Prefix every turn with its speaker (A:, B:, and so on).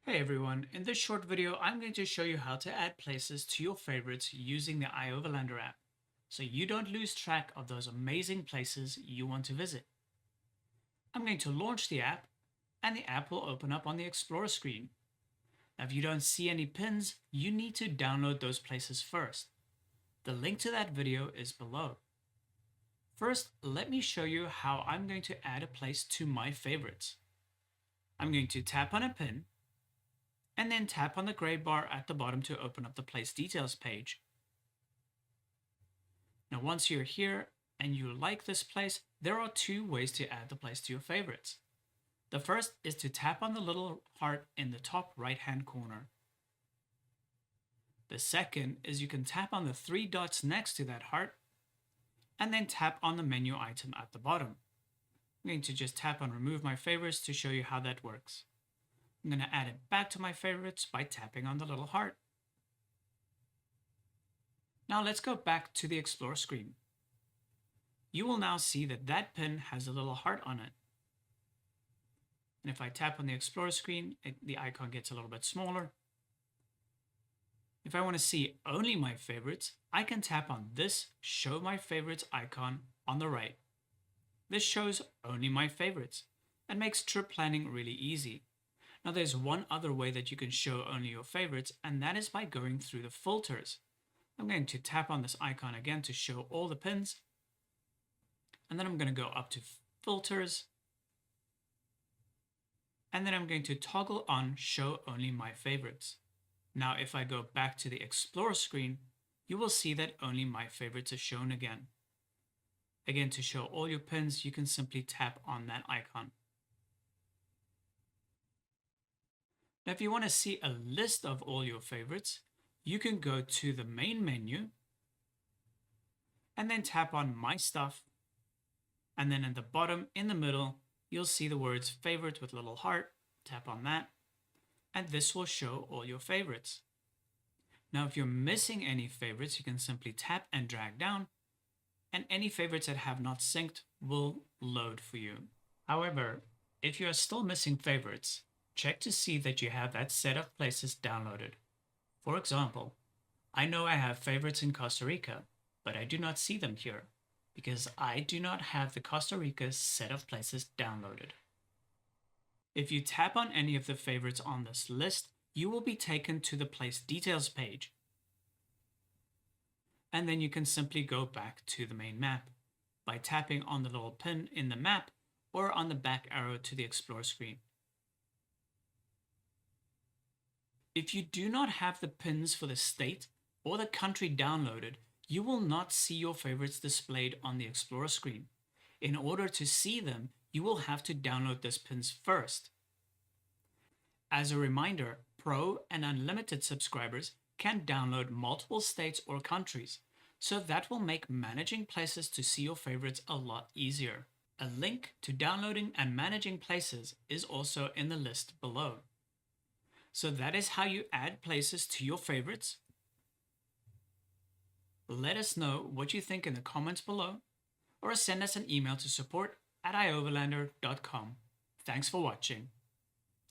A: Hey everyone, in this short video I'm going to show you how to add places to your favorites using the iOverlander app, so you don't lose track of those amazing places you want to visit. I'm going to launch the app, and the app will open up on the Explorer screen. Now if you don't see any pins, you need to download those places first. The link to that video is below. First, let me show you how I'm going to add a place to my favorites. I'm going to tap on a pin, and then tap on the gray bar at the bottom to open up the place details page. Now once you're here and you like this place, there are two ways to add the place to your favorites. The first is to tap on the little heart in the top right hand corner. The second is you can tap on the three dots next to that heart and then tap on the menu item at the bottom. I'm going to just tap on remove my favorites to show you how that works. I'm going to add it back to my favorites by tapping on the little heart. Now let's go back to the Explorer screen. You will now see that that pin has a little heart on it. And if I tap on the Explorer screen, the icon gets a little bit smaller. If I want to see only my favorites, I can tap on this Show My Favorites icon on the right. This shows only my favorites and makes trip planning really easy. Now there's one other way that you can show only your favorites, and that is by going through the filters. I'm going to tap on this icon again to show all the pins, and then I'm going to go up to filters, and then I'm going to toggle on show only my favorites. Now if I go back to the Explorer screen, you will see that only my favorites are shown again. Again, to show all your pins, you can simply tap on that icon. Now, if you want to see a list of all your favorites, you can go to the main menu and then tap on My Stuff. And then at the bottom in the middle, you'll see the words favorite with little heart. Tap on that, and this will show all your favorites. Now, if you're missing any favorites, you can simply tap and drag down, and any favorites that have not synced will load for you. However, if you are still missing favorites, check to see that you have that set of places downloaded. For example, I know I have favorites in Costa Rica, but I do not see them here because I do not have the Costa Rica set of places downloaded. If you tap on any of the favorites on this list, you will be taken to the place details page. And then you can simply go back to the main map by tapping on the little pin in the map or on the back arrow to the Explorer screen. If you do not have the pins for the state or the country downloaded, you will not see your favorites displayed on the Explorer screen. In order to see them, you will have to download those pins first. As a reminder, Pro and Unlimited subscribers can download multiple states or countries, so that will make managing places to see your favorites a lot easier. A link to downloading and managing places is also in the list below. So that is how you add places to your favorites. Let us know what you think in the comments below, or send us an email to support@ioverlander.com. Thanks for watching.